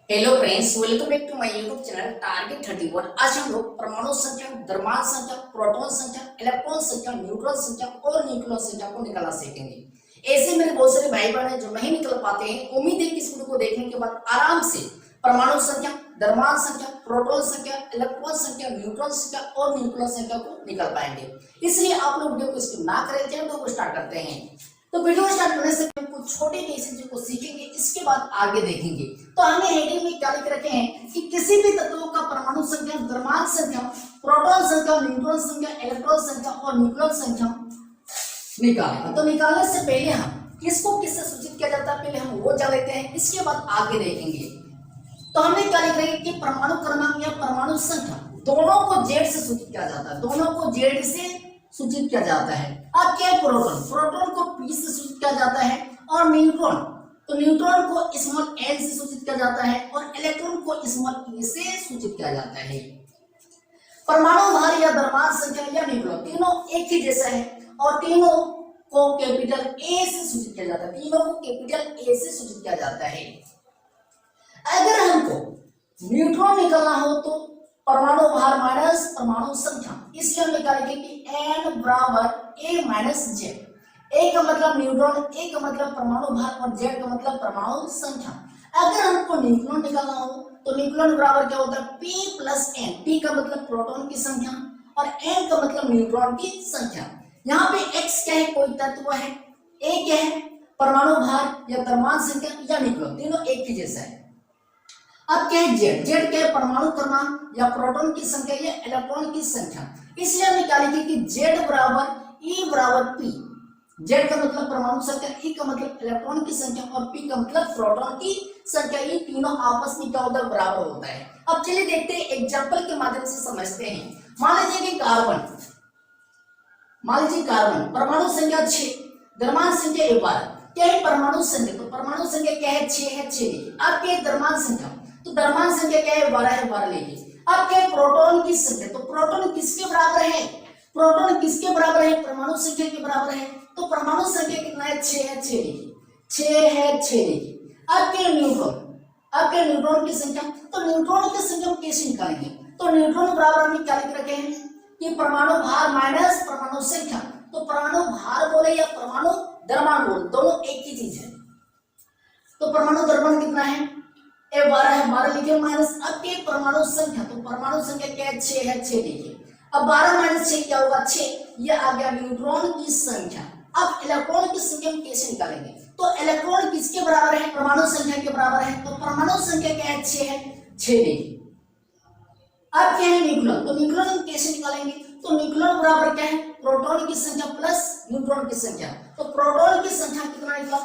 Hello friends, welcome back to my YouTube channel target 31। आज हम लोग परमाणु संख्या, द्रव्यमान संख्या, प्रोटॉन संख्या, इलेक्ट्रॉन संख्या, न्यूट्रॉन संख्या और न्यूक्लियस संख्या को निकालना सीखेंगे। ऐसे मेरे बहुत सारे भाई बहन हैं जो नहीं निकल पाते हैं। उम्मीद है कि इस वीडियो को देखने के बाद आराम से परमाणु संख्या, द्रव्यमान संख्या, प्रोटॉन संख्या, इलेक्ट्रॉन संख्या, न्यूट्रॉन संख्या और न्यूक्लियस संख्या को निकाल पाएंगे। इसलिए आप लोग वीडियो को स्किप ना करें, चलिए को स्टार्ट करते हैं। तो वीडियो स्टार्ट करने से पहले कुछ छोटे बेसिक को सीखेंगे, इसके बाद आगे देखेंगे। तो हमने हेडिंग में क्या लिख रखे हैं कि किसी भी तत्वों का परमाणु संख्या, द्रव्यमान संख्या, प्रोटॉन संख्या, न्यूट्रॉन संख्या, इलेक्ट्रॉन संख्या और न्यूक्लियस संख्या निकालेंगे। तो निकालने से पहले हम किसको किससे सूचित किया जाता है, पहले हम वो जान लेते हैं, इसके बाद आगे देखेंगे। तो हमने क्या लिख रहे हैं कि परमाणु क्रमांक या परमाणु संख्या दोनों को जेड से सूचित किया जाता है, दोनों को जेड से सूचित किया जाता है। अब क्या है प्रोटॉन, प्रोटॉन को पी से सूचित किया जाता है और न्यूट्रॉन, तो न्यूट्रॉन को स्मॉल एन से सूचित किया जाता है और इलेक्ट्रॉन को स्मॉल ई से सूचित किया जाता है। परमाणु भार या द्रव्यमान संख्या या न्यूक्लियस तीनों एक ही जैसा है और तीनों को कैपिटल ए से सूचित किया जाता है, तीनों को कैपिटल ए से सूचित किया जाता है। अगर हमको न्यूट्रॉन निकालना हो तो परमाणु भार माइनस परमाणु संख्या, इसलिए हम निकालेंगे कि n बराबर a माइनस जेड। a का मतलब न्यूट्रॉन, a का मतलब परमाणु भार और z का मतलब परमाणु संख्या। अगर हमको न्यूक्लियन निकालना हो तो न्यूक्लियन बराबर क्या होता है p प्लस n। p का मतलब प्रोटॉन की संख्या और n का मतलब न्यूट्रॉन की संख्या। यहाँ पे x क्या है, कोई तत्व है, a क्या है, परमाणु भार या द्रव्यमान संख्या या न्यूक्लियन, तीनों एक ही जैसा है। अब क्या है जेड, जेड क्या है, परमाणु क्रमांक या प्रोटॉन की संख्या या इलेक्ट्रॉन की संख्या। इसलिए हम निकालेंगे कि जेड बराबर ई बराबर पी। जेड का मतलब परमाणु संख्या, ई का मतलब इलेक्ट्रॉन की संख्या और पी का मतलब प्रोटॉन की संख्या। ये तीनों आपस में क्या होता है, बराबर होता है। अब चलिए देखते हैं, एग्जाम्पल के माध्यम से समझते हैं। मान लीजिए कि कार्बन, मान लीजिए कार्बन परमाणु संख्या 6, द्रव्यमान संख्या 12। क्या है परमाणु संख्या, तो परमाणु संख्या क्या है 6 है, 6 लिखिए। अब क्या है द्रव्यमान संख्या, तो द्रव्यमान संख्या क्या है 12 है, 12 लिखिए। अब क्या है प्रोटॉन की संख्या, तो प्रोटॉन किसके बराबर है, प्रोटॉन किसके बराबर है, परमाणु संख्या के बराबर है। तो परमाणु संख्या कितना है 6 है, 6 लिखिए, 6 है, 6 लिखिए। अब क्या न्यूट्रॉन, अब क्या न्यूट्रॉन की संख्या, तो न्यूट्रॉन की संख्या हम कैसे निकालेंगे, तो न्यूट्रॉन बराबर हमने क्या लिख रखे हैं कि परमाणु भार माइनस परमाणु संख्या। तो परमाणु भार बोले या परमाणु द्रव्यमान बोले, दोनों एक ही चीज है। तो परमाणु द्रव्यमान कितना है, ए 12 है, 12 लिखिए माइनस। अब के परमाणु संख्या, तो परमाणु संख्या क्या है 6 है, 6 लिखिए। अब 12 माइनस 6 क्या होगा 6, ये आ गया न्यूट्रॉन की संख्या। अब इलेक्ट्रॉन की संख्या हम कैसे निकालेंगे, तो इलेक्ट्रॉन किसके बराबर है, परमाणु संख्या के बराबर है। तो परमाणु संख्या क्या है 6 है, 6 लिखिए। अब क्या है न्यूक्लियन, तो न्यूक्लियन हम कैसे निकालेंगे, तो न्यूक्लियन बराबर क्या है प्रोटॉन की संख्या प्लस न्यूट्रॉन की संख्या। तो प्रोटॉन की संख्या कितना निकला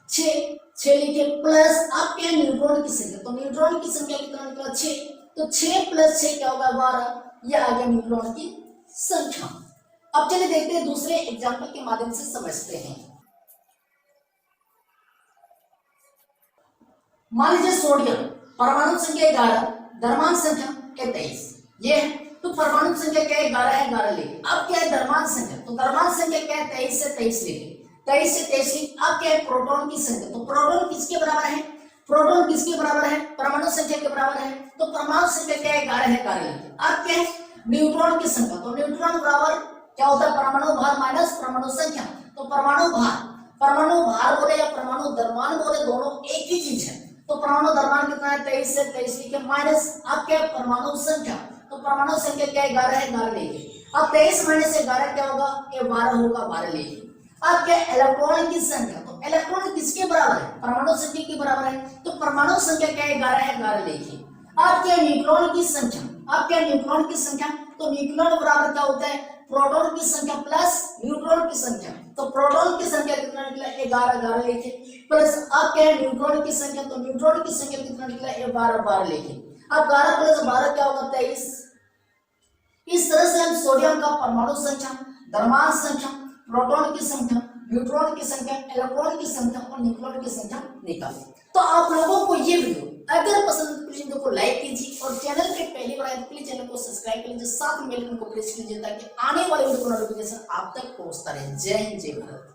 6, 6 लिखिए प्लस अब क्या है न्यूट्रॉन की संख्या, तो न्यूट्रॉन की संख्या कितना निकला 6, तो 6 प्लस 6 क्या होगा 12, ये आ गया न्यूट्रॉन की संख्या। अब चलिए देखते हैं, दूसरे एग्जांपल के माध्यम से समझते हैं। मान लीजिए सोडियम परमाणु संख्या 11, द्रव्यमान संख्या 23, ये है। तो परमाणु संख्या क्या है 11 है, 11 लिखिए। अब क्या है द्रव्यमान संख्या, तो द्रव्यमान संख्या क्या है 23 से 23 लिखिए, 23 से 23 लिखिए। अब क्या है प्रोटॉन की संख्या, तो प्रोटॉन किसके बराबर है, प्रोटॉन किसके बराबर है, परमाणु संख्या के बराबर है। तो परमाणु संख्या क्या है 11 है, 11 लिखिए। अब क्या है न्यूट्रॉन की संख्या, तो न्यूट्रॉन बराबर क्या होता है परमाणु भार माइनस परमाणु संख्या। तो परमाणु भार, परमाणु भार बोले या परमाणु द्रव्यमान बोले, दोनों एक ही चीज है। तो परमाणु द्रव्यमान कितना है 23 से 23 लिखिए माइनस अब क्या है परमाणु संख्या, तो परमाणु संख्या क्या है 11 है, 11 लिखिए। अब 23 माइनस 11 क्या होगा, ये 12 होगा, 12 लिखिए। अब क्या है इलेक्ट्रॉन की संख्या, तो इलेक्ट्रॉन किसके बराबर है, परमाणु संख्या के बराबर है। तो परमाणु संख्या क्या है 11 है, 11 लिखिए। अब क्या है न्यूक्लियन की संख्या, अब क्या है न्यूक्लियन की संख्या, तो न्यूक्लियन बराबर क्या होता है प्रोटॉन की संख्या प्लस न्यूट्रॉन की संख्या। तो प्रोटॉन की संख्या कितना निकला 11, 11 लिखिए प्लस अब क्या है न्यूट्रॉन की संख्या, तो न्यूट्रॉन की संख्या कितना निकला 12, 12 लिखिए। अब 12 प्लस 12 क्या होगा 23। इस तरह से हम सोडियम का परमाणु संख्या, द्रव्यमान संख्या, प्रोटॉन की संख्या, न्यूट्रॉन की संख्या, इलेक्ट्रॉन की संख्या और न्यूक्लियन की संख्या निकालें। तो आप लोगों को ये वीडियो अगर पसंद है तो वीडियो को लाइक कीजिए और चैनल पे पहली बार आए तो प्लीज चैनल को सब्सक्राइब कीजिए, साथ में बेल आइकन को प्रेस कीजिए ताकि आने वाले वीडियो का नोटिफिकेशन आप तक पहुंचता रहे। जय हिंद, जय भारत।